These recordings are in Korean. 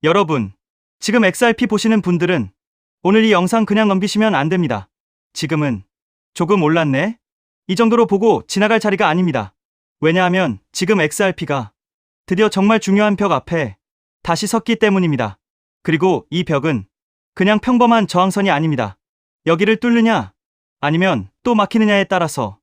여러분, 지금 XRP 보시는 분들은 오늘 이 영상 그냥 넘기시면 안 됩니다. 지금은 조금 올랐네? 이 정도로 보고 지나갈 자리가 아닙니다. 왜냐하면 지금 XRP가 드디어 정말 중요한 벽 앞에 다시 섰기 때문입니다. 그리고 이 벽은 그냥 평범한 저항선이 아닙니다. 여기를 뚫느냐 아니면 또 막히느냐에 따라서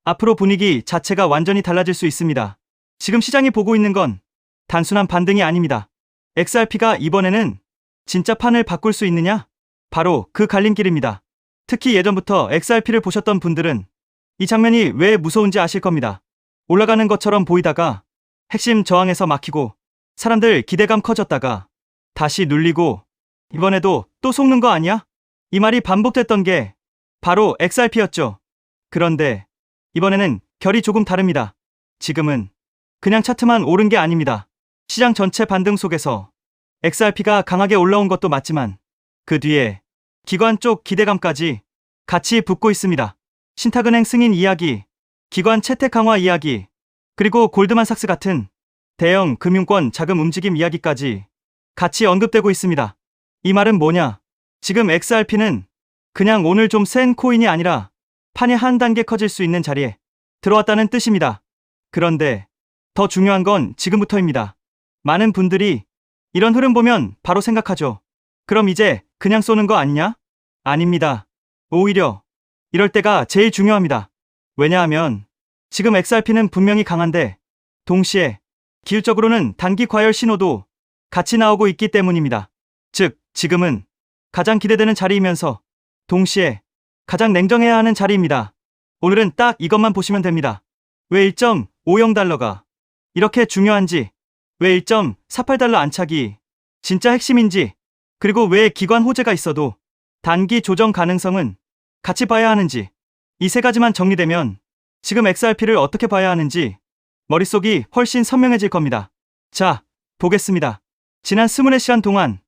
앞으로 분위기 자체가 완전히 달라질 수 있습니다. 지금 시장이 보고 있는 건 단순한 반등이 아닙니다. XRP가 이번에는 진짜 판을 바꿀 수 있느냐? 바로 그 갈림길입니다. 특히 예전부터 XRP를 보셨던 분들은 이 장면이 왜 무서운지 아실 겁니다. 올라가는 것처럼 보이다가 핵심 저항에서 막히고 사람들 기대감 커졌다가 다시 눌리고 이번에도 또 속는 거 아니야? 이 말이 반복됐던 게 바로 XRP였죠. 그런데 이번에는 결이 조금 다릅니다. 지금은 그냥 차트만 오른 게 아닙니다. 시장 전체 반등 속에서 XRP가 강하게 올라온 것도 맞지만 그 뒤에 기관 쪽 기대감까지 같이 붙고 있습니다. 신탁은행 승인 이야기, 기관 채택 강화 이야기, 그리고 골드만삭스 같은 대형 금융권 자금 움직임 이야기까지 같이 언급되고 있습니다. 이 말은 뭐냐? 지금 XRP는 그냥 오늘 좀 센 코인이 아니라 판이 한 단계 커질 수 있는 자리에 들어왔다는 뜻입니다. 그런데 더 중요한 건 지금부터입니다. 많은 분들이 이런 흐름 보면 바로 생각하죠. 그럼 이제 그냥 쏘는 거 아니냐? 아닙니다. 오히려 이럴 때가 제일 중요합니다. 왜냐하면 지금 XRP는 분명히 강한데 동시에 기술적으로는 단기 과열 신호도 같이 나오고 있기 때문입니다. 즉, 지금은 가장 기대되는 자리이면서 동시에 가장 냉정해야 하는 자리입니다. 오늘은 딱 이것만 보시면 됩니다. 왜 1.50달러가 이렇게 중요한지, 왜 1.48달러 안착이 진짜 핵심인지, 그리고 왜 기관 호재가 있어도 단기 조정 가능성은 같이 봐야 하는지, 이 세 가지만 정리되면 지금 XRP를 어떻게 봐야 하는지 머릿속이 훨씬 선명해질 겁니다. 자, 보겠습니다. 지난 24시간 동안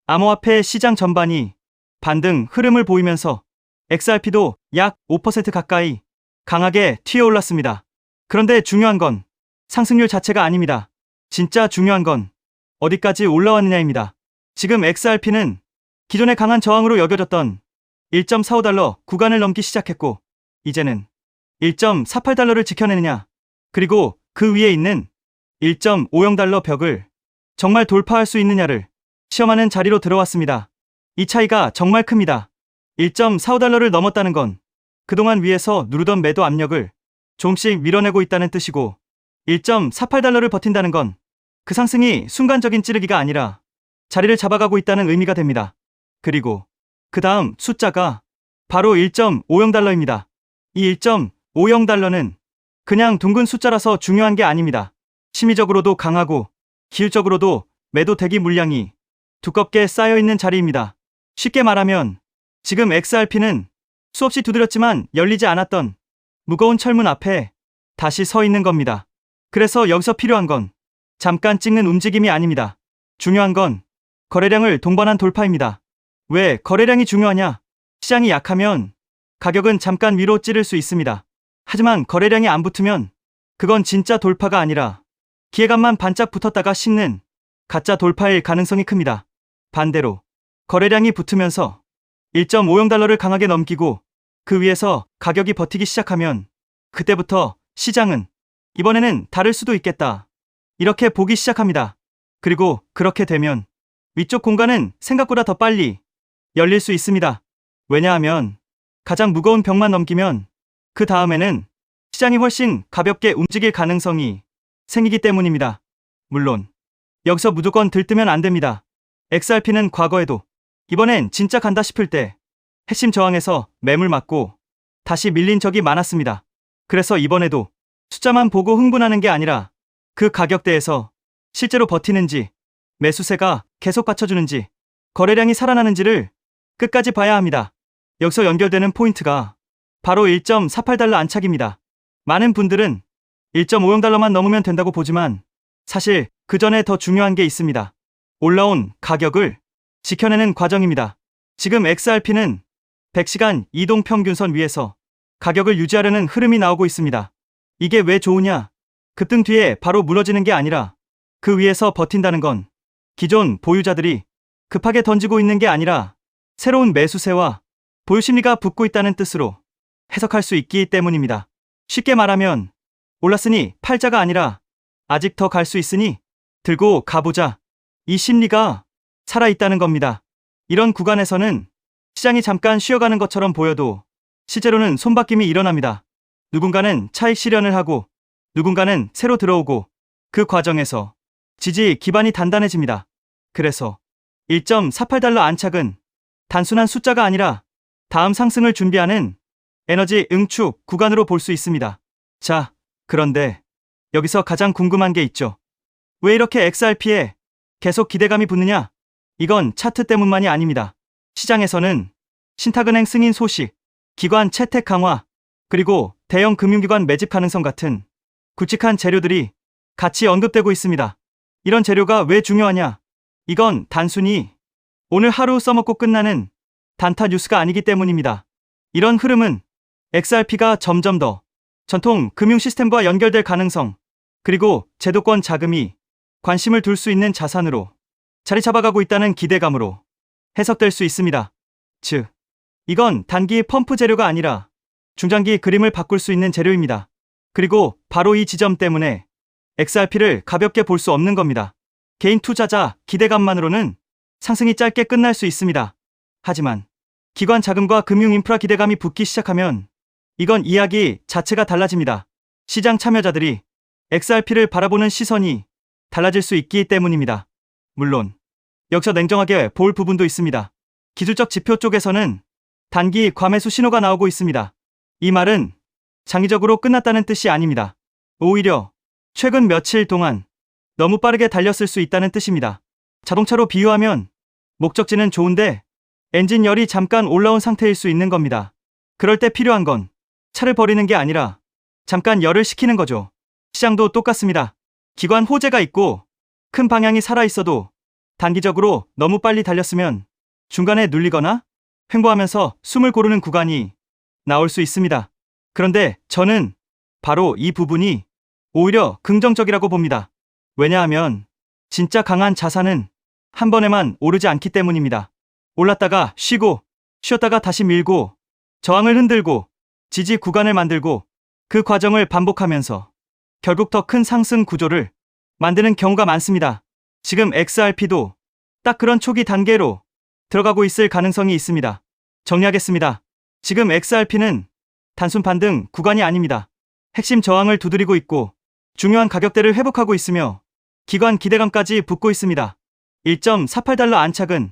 암호화폐 시장 전반이 반등 흐름을 보이면서 XRP도 약 5% 가까이 강하게 튀어올랐습니다. 그런데 중요한 건 상승률 자체가 아닙니다. 진짜 중요한 건 어디까지 올라왔느냐입니다. 지금 XRP는 기존의 강한 저항으로 여겨졌던 1.45달러 구간을 넘기 시작했고 이제는 1.48달러를 지켜내느냐, 그리고 그 위에 있는 1.50달러 벽을 정말 돌파할 수 있느냐를 시험하는 자리로 들어왔습니다. 이 차이가 정말 큽니다. 1.45달러를 넘었다는 건 그동안 위에서 누르던 매도 압력을 조금씩 밀어내고 있다는 뜻이고 1.48달러를 버틴다는 건 그 상승이 순간적인 찌르기가 아니라 자리를 잡아가고 있다는 의미가 됩니다. 그리고 그 다음 숫자가 바로 1.50달러입니다. 이 1.50달러는 그냥 둥근 숫자라서 중요한 게 아닙니다. 심리적으로도 강하고 기술적으로도 매도 대기 물량이 두껍게 쌓여있는 자리입니다. 쉽게 말하면 지금 XRP는 수없이 두드렸지만 열리지 않았던 무거운 철문 앞에 다시 서 있는 겁니다. 그래서 여기서 필요한 건 잠깐 찍는 움직임이 아닙니다. 중요한 건 거래량을 동반한 돌파입니다. 왜 거래량이 중요하냐? 시장이 약하면 가격은 잠깐 위로 찌를 수 있습니다. 하지만 거래량이 안 붙으면 그건 진짜 돌파가 아니라 기회감만 반짝 붙었다가 식는 가짜 돌파일 가능성이 큽니다. 반대로 거래량이 붙으면서 1.50달러를 강하게 넘기고 그 위에서 가격이 버티기 시작하면 그때부터 시장은 이번에는 다를 수도 있겠다, 이렇게 보기 시작합니다. 그리고 그렇게 되면 위쪽 공간은 생각보다 더 빨리 열릴 수 있습니다. 왜냐하면 가장 무거운 벽만 넘기면 그 다음에는 시장이 훨씬 가볍게 움직일 가능성이 생기기 때문입니다. 물론 여기서 무조건 들뜨면 안 됩니다. XRP는 과거에도 이번엔 진짜 간다 싶을 때 핵심 저항에서 매물 맞고 다시 밀린 적이 많았습니다. 그래서 이번에도 숫자만 보고 흥분하는 게 아니라 그 가격대에서 실제로 버티는지, 매수세가 계속 받쳐주는지, 거래량이 살아나는지를 끝까지 봐야 합니다. 여기서 연결되는 포인트가 바로 1.48달러 안착입니다. 많은 분들은 1.50달러만 넘으면 된다고 보지만 사실 그 전에 더 중요한 게 있습니다. 올라온 가격을 지켜내는 과정입니다. 지금 XRP는 100시간 이동평균선 위에서 가격을 유지하려는 흐름이 나오고 있습니다. 이게 왜 좋으냐? 급등 뒤에 바로 무너지는 게 아니라 그 위에서 버틴다는 건 기존 보유자들이 급하게 던지고 있는 게 아니라 새로운 매수세와 보유 심리가 붙고 있다는 뜻으로 해석할 수 있기 때문입니다. 쉽게 말하면 올랐으니 팔자가 아니라 아직 더 갈 수 있으니 들고 가보자. 이 심리가 살아있다는 겁니다. 이런 구간에서는 시장이 잠깐 쉬어가는 것처럼 보여도 실제로는 손바뀜이 일어납니다. 누군가는 차익 실현을 하고 누군가는 새로 들어오고 그 과정에서 지지 기반이 단단해집니다. 그래서 1.48달러 안착은 단순한 숫자가 아니라 다음 상승을 준비하는 에너지 응축 구간으로 볼 수 있습니다. 자, 그런데 여기서 가장 궁금한 게 있죠. 왜 이렇게 XRP에 계속 기대감이 붙느냐? 이건 차트 때문만이 아닙니다. 시장에서는 신탁은행 승인 소식, 기관 채택 강화, 그리고 대형 금융기관 매집 가능성 같은 굵직한 재료들이 같이 언급되고 있습니다. 이런 재료가 왜 중요하냐? 이건 단순히 오늘 하루 써먹고 끝나는 단타 뉴스가 아니기 때문입니다. 이런 흐름은 XRP가 점점 더 전통 금융 시스템과 연결될 가능성, 그리고 제도권 자금이 관심을 둘 수 있는 자산으로 자리 잡아가고 있다는 기대감으로 해석될 수 있습니다. 즉, 이건 단기 펌프 재료가 아니라 중장기 그림을 바꿀 수 있는 재료입니다. 그리고 바로 이 지점 때문에 XRP를 가볍게 볼 수 없는 겁니다. 개인 투자자 기대감만으로는 상승이 짧게 끝날 수 있습니다. 하지만 기관 자금과 금융 인프라 기대감이 붙기 시작하면 이건 이야기 자체가 달라집니다. 시장 참여자들이 XRP를 바라보는 시선이 달라질 수 있기 때문입니다. 물론 여기서 냉정하게 볼 부분도 있습니다. 기술적 지표 쪽에서는 단기 과매수 신호가 나오고 있습니다. 이 말은 장기적으로 끝났다는 뜻이 아닙니다. 오히려 최근 며칠 동안 너무 빠르게 달렸을 수 있다는 뜻입니다. 자동차로 비유하면 목적지는 좋은데 엔진 열이 잠깐 올라온 상태일 수 있는 겁니다. 그럴 때 필요한 건 차를 버리는 게 아니라 잠깐 열을 식히는 거죠. 시장도 똑같습니다. 기관 호재가 있고 큰 방향이 살아있어도 단기적으로 너무 빨리 달렸으면 중간에 눌리거나 횡보하면서 숨을 고르는 구간이 나올 수 있습니다. 그런데 저는 바로 이 부분이 오히려 긍정적이라고 봅니다. 왜냐하면 진짜 강한 자산은 한 번에만 오르지 않기 때문입니다. 올랐다가 쉬고 쉬었다가 다시 밀고 저항을 흔들고 지지 구간을 만들고 그 과정을 반복하면서 결국 더 큰 상승 구조를 만드는 경우가 많습니다. 지금 XRP도 딱 그런 초기 단계로 들어가고 있을 가능성이 있습니다. 정리하겠습니다. 지금 XRP는 단순 반등 구간이 아닙니다. 핵심 저항을 두드리고 있고 중요한 가격대를 회복하고 있으며 기관 기대감까지 붙고 있습니다. 1.48달러 안착은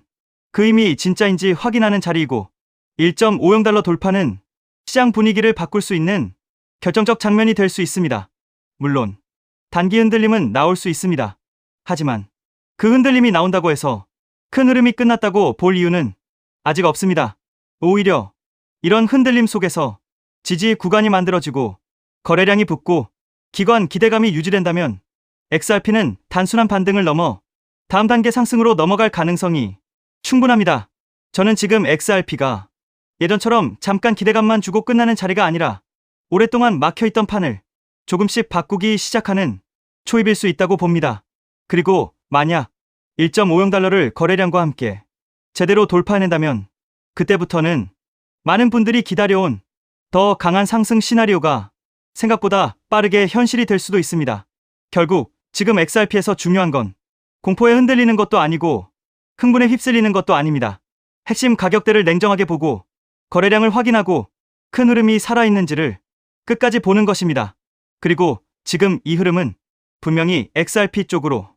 그 힘이 진짜인지 확인하는 자리이고 1.50달러 돌파는 시장 분위기를 바꿀 수 있는 결정적 장면이 될 수 있습니다. 물론 단기 흔들림은 나올 수 있습니다. 하지만 그 흔들림이 나온다고 해서 큰 흐름이 끝났다고 볼 이유는 아직 없습니다. 오히려 이런 흔들림 속에서 지지 구간이 만들어지고 거래량이 붙고 기관 기대감이 유지된다면 XRP는 단순한 반등을 넘어 다음 단계 상승으로 넘어갈 가능성이 충분합니다. 저는 지금 XRP가 예전처럼 잠깐 기대감만 주고 끝나는 자리가 아니라 오랫동안 막혀있던 판을 조금씩 바꾸기 시작하는 초입일 수 있다고 봅니다. 그리고 만약 1.50달러를 거래량과 함께 제대로 돌파해낸다면 그때부터는 많은 분들이 기다려온 더 강한 상승 시나리오가 생각보다 빠르게 현실이 될 수도 있습니다. 결국 지금 XRP에서 중요한 건 공포에 흔들리는 것도 아니고 흥분에 휩쓸리는 것도 아닙니다. 핵심 가격대를 냉정하게 보고 거래량을 확인하고 큰 흐름이 살아있는지를 끝까지 보는 것입니다. 그리고 지금 이 흐름은 분명히 XRP 쪽으로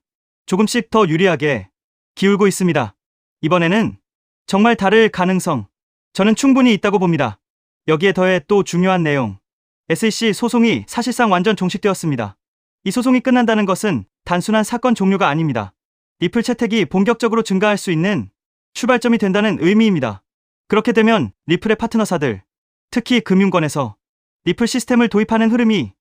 조금씩 더 유리하게 기울고 있습니다. 이번에는 정말 다를 가능성, 저는 충분히 있다고 봅니다. 여기에 더해 또 중요한 내용, SEC 소송이 사실상 완전 종식되었습니다. 이 소송이 끝난다는 것은 단순한 사건 종료가 아닙니다. 리플 채택이 본격적으로 증가할 수 있는 출발점이 된다는 의미입니다. 그렇게 되면 리플의 파트너사들, 특히 금융권에서 리플 시스템을 도입하는 흐름이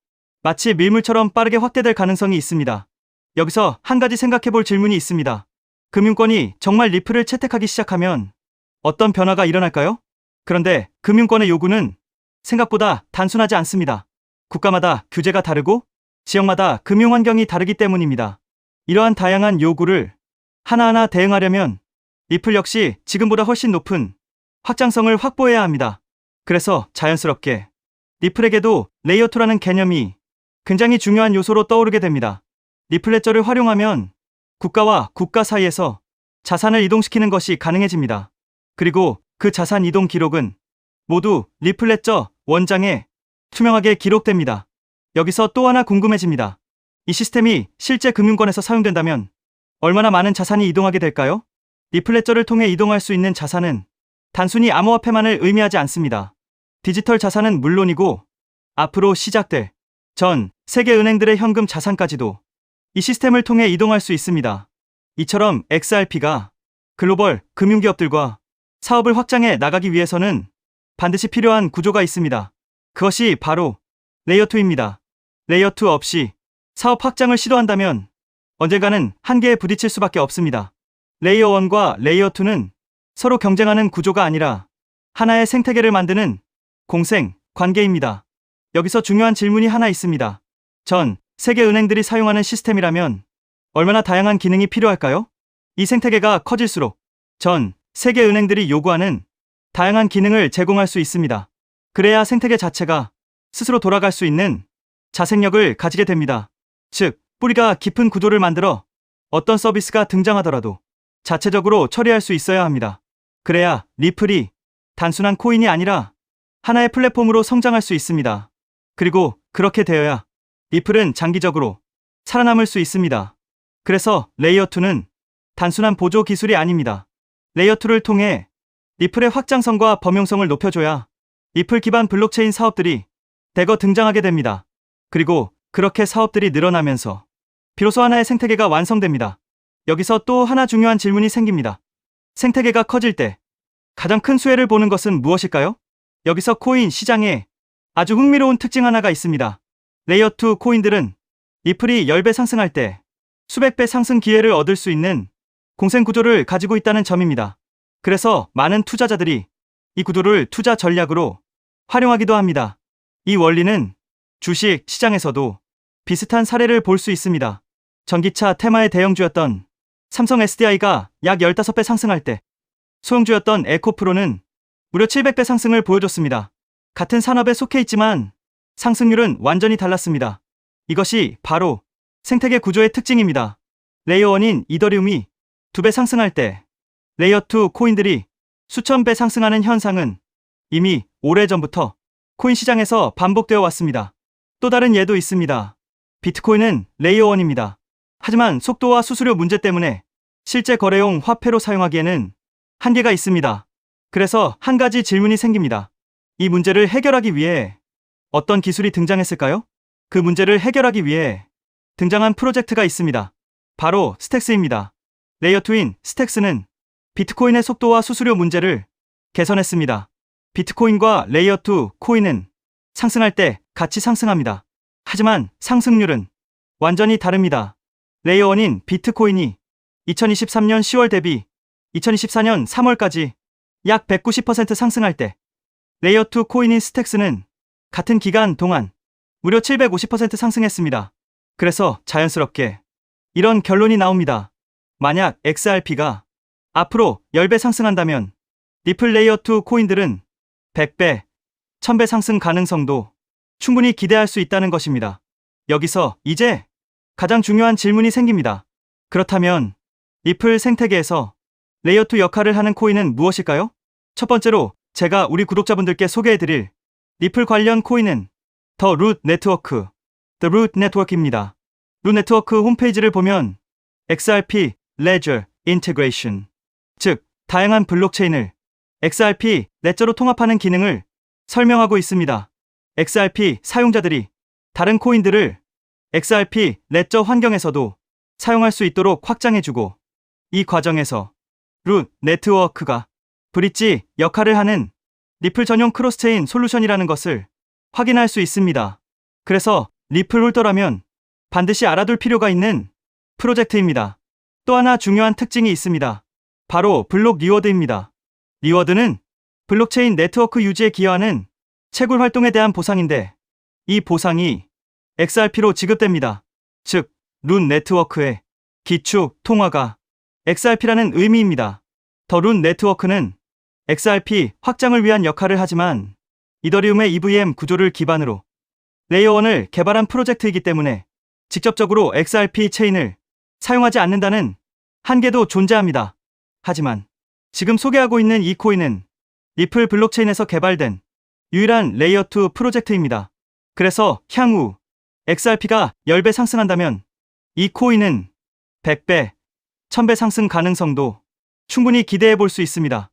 마치 밀물처럼 빠르게 확대될 가능성이 있습니다. 여기서 한 가지 생각해볼 질문이 있습니다. 금융권이 정말 리플을 채택하기 시작하면 어떤 변화가 일어날까요? 그런데 금융권의 요구는 생각보다 단순하지 않습니다. 국가마다 규제가 다르고 지역마다 금융 환경이 다르기 때문입니다. 이러한 다양한 요구를 하나하나 대응하려면 리플 역시 지금보다 훨씬 높은 확장성을 확보해야 합니다. 그래서 자연스럽게 리플에게도 레이어 2라는 개념이 굉장히 중요한 요소로 떠오르게 됩니다. 리플 레저를 활용하면 국가와 국가 사이에서 자산을 이동시키는 것이 가능해집니다. 그리고 그 자산 이동 기록은 모두 리플 레저 원장에 투명하게 기록됩니다. 여기서 또 하나 궁금해집니다. 이 시스템이 실제 금융권에서 사용된다면 얼마나 많은 자산이 이동하게 될까요? 리플 레저를 통해 이동할 수 있는 자산은 단순히 암호화폐만을 의미하지 않습니다. 디지털 자산은 물론이고 앞으로 시작될 전 세계 은행들의 현금 자산까지도 이 시스템을 통해 이동할 수 있습니다. 이처럼 XRP가 글로벌 금융기업들과 사업을 확장해 나가기 위해서는 반드시 필요한 구조가 있습니다. 그것이 바로 레이어 2입니다. 레이어 2 없이 사업 확장을 시도한다면 언젠가는 한계에 부딪힐 수밖에 없습니다. 레이어 1과 레이어 2는 서로 경쟁하는 구조가 아니라 하나의 생태계를 만드는 공생 관계입니다. 여기서 중요한 질문이 하나 있습니다. 전 세계 은행들이 사용하는 시스템이라면 얼마나 다양한 기능이 필요할까요? 이 생태계가 커질수록 전 세계 은행들이 요구하는 다양한 기능을 제공할 수 있습니다. 그래야 생태계 자체가 스스로 돌아갈 수 있는 자생력을 가지게 됩니다. 즉, 뿌리가 깊은 구조를 만들어 어떤 서비스가 등장하더라도 자체적으로 처리할 수 있어야 합니다. 그래야 리플이 단순한 코인이 아니라 하나의 플랫폼으로 성장할 수 있습니다. 그리고 그렇게 되어야 리플은 장기적으로 살아남을 수 있습니다. 그래서 레이어 2는 단순한 보조 기술이 아닙니다. 레이어 2를 통해 리플의 확장성과 범용성을 높여줘야 리플 기반 블록체인 사업들이 대거 등장하게 됩니다. 그리고 그렇게 사업들이 늘어나면서 비로소 하나의 생태계가 완성됩니다. 여기서 또 하나 중요한 질문이 생깁니다. 생태계가 커질 때 가장 큰 수혜를 보는 것은 무엇일까요? 여기서 코인 시장에 아주 흥미로운 특징 하나가 있습니다. 레이어 2 코인들은 리플이 10배 상승할 때 수백 배 상승 기회를 얻을 수 있는 공생 구조를 가지고 있다는 점입니다. 그래서 많은 투자자들이 이 구조를 투자 전략으로 활용하기도 합니다. 이 원리는 주식 시장에서도 비슷한 사례를 볼 수 있습니다. 전기차 테마의 대형주였던 삼성 SDI가 약 15배 상승할 때 소형주였던 에코프로는 무려 700배 상승을 보여줬습니다. 같은 산업에 속해 있지만 상승률은 완전히 달랐습니다. 이것이 바로 생태계 구조의 특징입니다. 레이어 1인 이더리움이 2배 상승할 때 레이어 2 코인들이 수천 배 상승하는 현상은 이미 오래전부터 코인 시장에서 반복되어 왔습니다. 또 다른 예도 있습니다. 비트코인은 레이어 1입니다. 하지만 속도와 수수료 문제 때문에 실제 거래용 화폐로 사용하기에는 한계가 있습니다. 그래서 한 가지 질문이 생깁니다. 이 문제를 해결하기 위해 어떤 기술이 등장했을까요? 그 문제를 해결하기 위해 등장한 프로젝트가 있습니다. 바로 스택스입니다. 레이어 2인 스택스는 비트코인의 속도와 수수료 문제를 개선했습니다. 비트코인과 레이어 2 코인은 상승할 때 같이 상승합니다. 하지만 상승률은 완전히 다릅니다. 레이어 1인 비트코인이 2023년 10월 대비 2024년 3월까지 약 190% 상승할 때 레이어 2 코인인 스택스는 같은 기간 동안 무려 750% 상승했습니다. 그래서 자연스럽게 이런 결론이 나옵니다. 만약 XRP가 앞으로 10배 상승한다면 리플 레이어 2 코인들은 100배, 1000배 상승 가능성도 충분히 기대할 수 있다는 것입니다. 여기서 이제 가장 중요한 질문이 생깁니다. 그렇다면 리플 생태계에서 레이어 2 역할을 하는 코인은 무엇일까요? 첫 번째로 제가 우리 구독자분들께 소개해드릴 리플 관련 코인은 더 루트 네트워크, The Root Network입니다. 루트 네트워크 홈페이지를 보면 XRP Ledger Integration, 즉 다양한 블록체인을 XRP 레저로 통합하는 기능을 설명하고 있습니다. XRP 사용자들이 다른 코인들을 XRP 레저 환경에서도 사용할 수 있도록 확장해주고, 이 과정에서 루트 네트워크가 브릿지 역할을 하는 리플 전용 크로스체인 솔루션이라는 것을 확인할 수 있습니다. 그래서 리플 홀더라면 반드시 알아둘 필요가 있는 프로젝트입니다. 또 하나 중요한 특징이 있습니다. 바로 블록 리워드입니다. 리워드는 블록체인 네트워크 유지에 기여하는 채굴 활동에 대한 보상인데, 이 보상이 XRP로 지급됩니다. 즉, 루트 네트워크의 기축 통화가 XRP라는 의미입니다. 더 룬 네트워크는 XRP 확장을 위한 역할을 하지만 이더리움의 EVM 구조를 기반으로 레이어 1을 개발한 프로젝트이기 때문에 직접적으로 XRP 체인을 사용하지 않는다는 한계도 존재합니다. 하지만 지금 소개하고 있는 이 코인은 리플 블록체인에서 개발된 유일한 레이어 2 프로젝트입니다. 그래서 향후 XRP가 10배 상승한다면 이 코인은 100배, 1000배 상승 가능성도 충분히 기대해 볼 수 있습니다.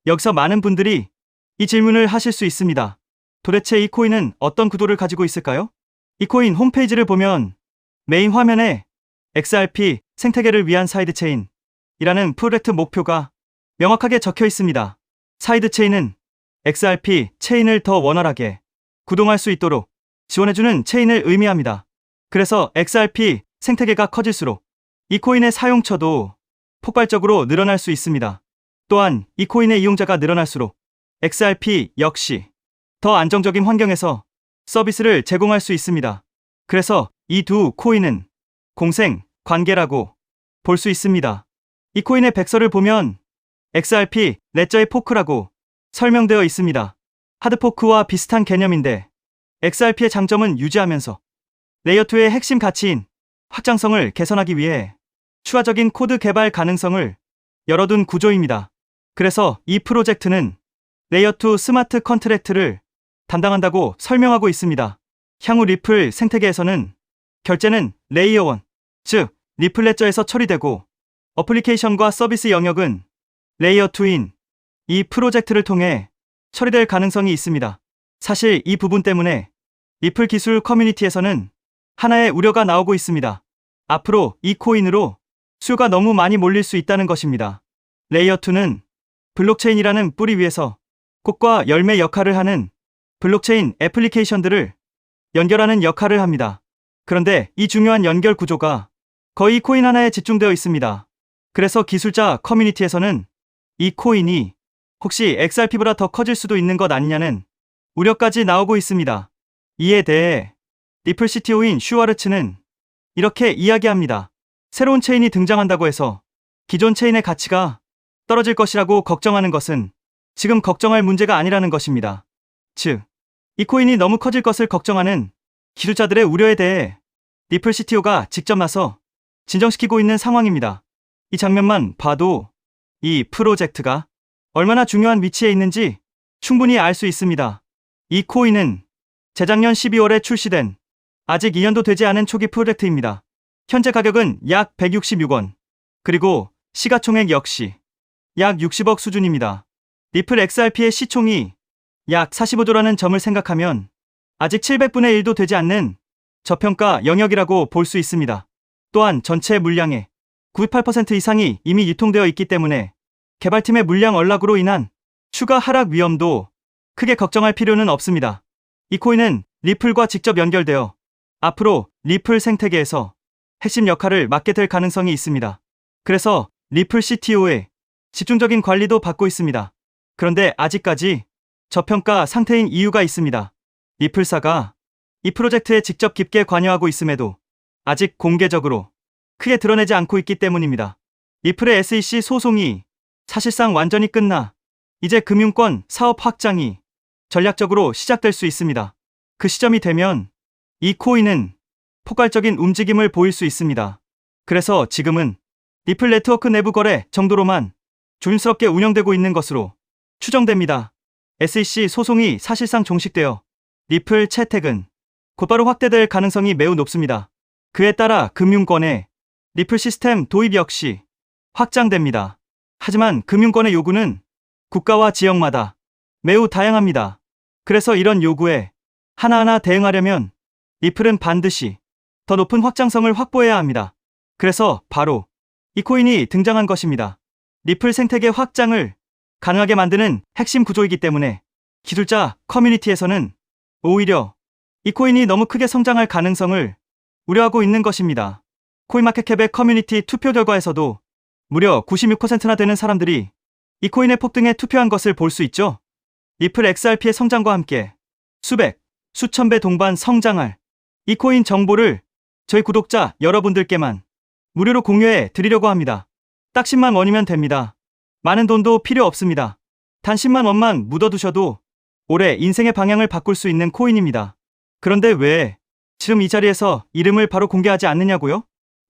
여기서 많은 분들이 이 질문을 하실 수 있습니다. 도대체 이 코인은 어떤 구도를 가지고 있을까요? 이 코인 홈페이지를 보면 메인 화면에 XRP 생태계를 위한 사이드체인이라는 프로젝트 목표가 명확하게 적혀 있습니다. 사이드체인은 XRP 체인을 더 원활하게 구동할 수 있도록 지원해주는 체인을 의미합니다. 그래서 XRP 생태계가 커질수록 이 코인의 사용처도 폭발적으로 늘어날 수 있습니다. 또한 이 코인의 이용자가 늘어날수록 XRP 역시 더 안정적인 환경에서 서비스를 제공할 수 있습니다. 그래서 이 두 코인은 공생 관계라고 볼 수 있습니다. 이 코인의 백서를 보면 XRP 레저의 포크라고 설명되어 있습니다. 하드포크와 비슷한 개념인데 XRP의 장점은 유지하면서 레이어2의 핵심 가치인 확장성을 개선하기 위해 추가적인 코드 개발 가능성을 열어둔 구조입니다. 그래서 이 프로젝트는 레이어2 스마트 컨트랙트를 담당한다고 설명하고 있습니다. 향후 리플 생태계에서는 결제는 레이어 1, 즉 리플 레저에서 처리되고 어플리케이션과 서비스 영역은 레이어 2인 이 프로젝트를 통해 처리될 가능성이 있습니다. 사실 이 부분 때문에 리플 기술 커뮤니티에서는 하나의 우려가 나오고 있습니다. 앞으로 이 코인으로 수요가 너무 많이 몰릴 수 있다는 것입니다. 레이어 2는 블록체인이라는 뿌리 위에서 꽃과 열매 역할을 하는 블록체인 애플리케이션들을 연결하는 역할을 합니다. 그런데 이 중요한 연결 구조가 거의 코인 하나에 집중되어 있습니다. 그래서 기술자 커뮤니티에서는 이 코인이 혹시 XRP보다 더 커질 수도 있는 것 아니냐는 우려까지 나오고 있습니다. 이에 대해 리플 CTO인 슈와르츠는 이렇게 이야기합니다. 새로운 체인이 등장한다고 해서 기존 체인의 가치가 떨어질 것이라고 걱정하는 것은 지금 걱정할 문제가 아니라는 것입니다. 즉, 이 코인이 너무 커질 것을 걱정하는 기술자들의 우려에 대해 리플 CTO가 직접 나서 진정시키고 있는 상황입니다. 이 장면만 봐도 이 프로젝트가 얼마나 중요한 위치에 있는지 충분히 알 수 있습니다. 이 코인은 재작년 12월에 출시된 아직 2년도 되지 않은 초기 프로젝트입니다. 현재 가격은 약 166원, 그리고 시가총액 역시 약 60억 수준입니다. 리플 XRP의 시총이 약 45조라는 점을 생각하면 아직 700분의 1도 되지 않는 저평가 영역이라고 볼 수 있습니다. 또한 전체 물량의 98% 이상이 이미 유통되어 있기 때문에 개발팀의 물량 언락으로 인한 추가 하락 위험도 크게 걱정할 필요는 없습니다. 이 코인은 리플과 직접 연결되어 앞으로 리플 생태계에서 핵심 역할을 맡게 될 가능성이 있습니다. 그래서 리플 CTO의 집중적인 관리도 받고 있습니다. 그런데 아직까지 저평가 상태인 이유가 있습니다. 리플사가 이 프로젝트에 직접 깊게 관여하고 있음에도 아직 공개적으로 크게 드러내지 않고 있기 때문입니다. 리플의 SEC 소송이 사실상 완전히 끝나 이제 금융권 사업 확장이 전략적으로 시작될 수 있습니다. 그 시점이 되면 이 코인은 폭발적인 움직임을 보일 수 있습니다. 그래서 지금은 리플 네트워크 내부 거래 정도로만 조심스럽게 운영되고 있는 것으로 추정됩니다. SEC 소송이 사실상 종식되어 리플 채택은 곧바로 확대될 가능성이 매우 높습니다. 그에 따라 금융권의 리플 시스템 도입 역시 확장됩니다. 하지만 금융권의 요구는 국가와 지역마다 매우 다양합니다. 그래서 이런 요구에 하나하나 대응하려면 리플은 반드시 더 높은 확장성을 확보해야 합니다. 그래서 바로 이 코인이 등장한 것입니다. 리플 생태계 확장을 가능하게 만드는 핵심 구조이기 때문에 기술자 커뮤니티에서는 오히려 이 코인이 너무 크게 성장할 가능성을 우려하고 있는 것입니다. 코인마켓캡의 커뮤니티 투표 결과에서도 무려 96%나 되는 사람들이 이 코인의 폭등에 투표한 것을 볼 수 있죠. 리플 XRP의 성장과 함께 수백, 수천 배 동반 성장할 이 코인 정보를 저희 구독자 여러분들께만 무료로 공유해 드리려고 합니다. 딱 10만 원이면 됩니다. 많은 돈도 필요 없습니다. 단 10만 원만 묻어두셔도 올해 인생의 방향을 바꿀 수 있는 코인입니다. 그런데 왜 지금 이 자리에서 이름을 바로 공개하지 않느냐고요?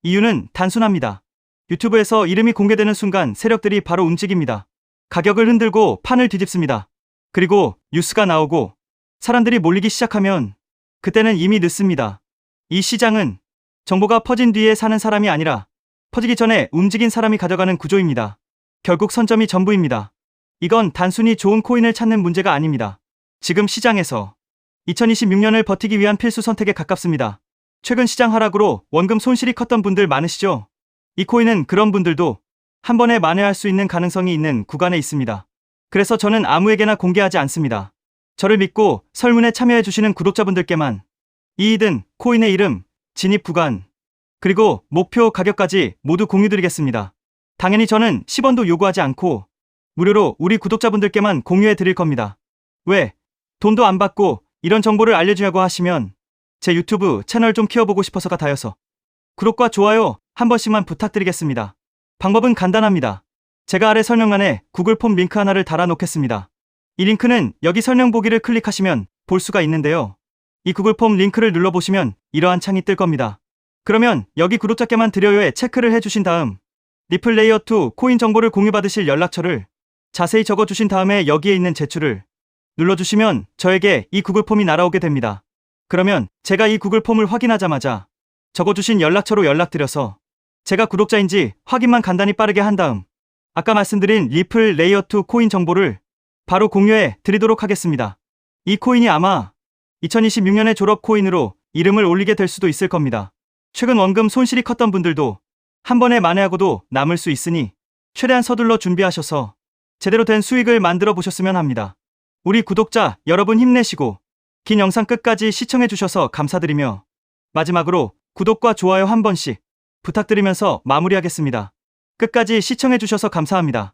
이유는 단순합니다. 유튜브에서 이름이 공개되는 순간 세력들이 바로 움직입니다. 가격을 흔들고 판을 뒤집습니다. 그리고 뉴스가 나오고 사람들이 몰리기 시작하면 그때는 이미 늦습니다. 이 시장은 정보가 퍼진 뒤에 사는 사람이 아니라 퍼지기 전에 움직인 사람이 가져가는 구조입니다. 결국 선점이 전부입니다. 이건 단순히 좋은 코인을 찾는 문제가 아닙니다. 지금 시장에서 2026년을 버티기 위한 필수 선택에 가깝습니다. 최근 시장 하락으로 원금 손실이 컸던 분들 많으시죠? 이 코인은 그런 분들도 한 번에 만회할 수 있는 가능성이 있는 구간에 있습니다. 그래서 저는 아무에게나 공개하지 않습니다. 저를 믿고 설문에 참여해주시는 구독자분들께만 이익은 코인의 이름, 진입 구간, 그리고 목표 가격까지 모두 공유드리겠습니다. 당연히 저는 10원도 요구하지 않고 무료로 우리 구독자분들께만 공유해 드릴 겁니다. 왜? 돈도 안 받고 이런 정보를 알려주냐고 하시면 제 유튜브 채널 좀 키워보고 싶어서가 다여서 구독과 좋아요 한 번씩만 부탁드리겠습니다. 방법은 간단합니다. 제가 아래 설명란에 구글 폼 링크 하나를 달아놓겠습니다. 이 링크는 여기 설명 보기를 클릭하시면 볼 수가 있는데요. 이 구글 폼 링크를 눌러보시면 이러한 창이 뜰 겁니다. 그러면 여기 구독자께만 드려요에 체크를 해주신 다음 리플 레이어2 코인 정보를 공유받으실 연락처를 자세히 적어주신 다음에 여기에 있는 제출을 눌러주시면 저에게 이 구글 폼이 날아오게 됩니다. 그러면 제가 이 구글 폼을 확인하자마자 적어주신 연락처로 연락드려서 제가 구독자인지 확인만 간단히 빠르게 한 다음 아까 말씀드린 리플 레이어2 코인 정보를 바로 공유해 드리도록 하겠습니다. 이 코인이 아마 2026년의 졸업 코인으로 이름을 올리게 될 수도 있을 겁니다. 최근 원금 손실이 컸던 분들도 한 번에 만회하고도 남을 수 있으니 최대한 서둘러 준비하셔서 제대로 된 수익을 만들어 보셨으면 합니다. 우리 구독자 여러분 힘내시고 긴 영상 끝까지 시청해 주셔서 감사드리며 마지막으로 구독과 좋아요 한 번씩 부탁드리면서 마무리하겠습니다. 끝까지 시청해 주셔서 감사합니다.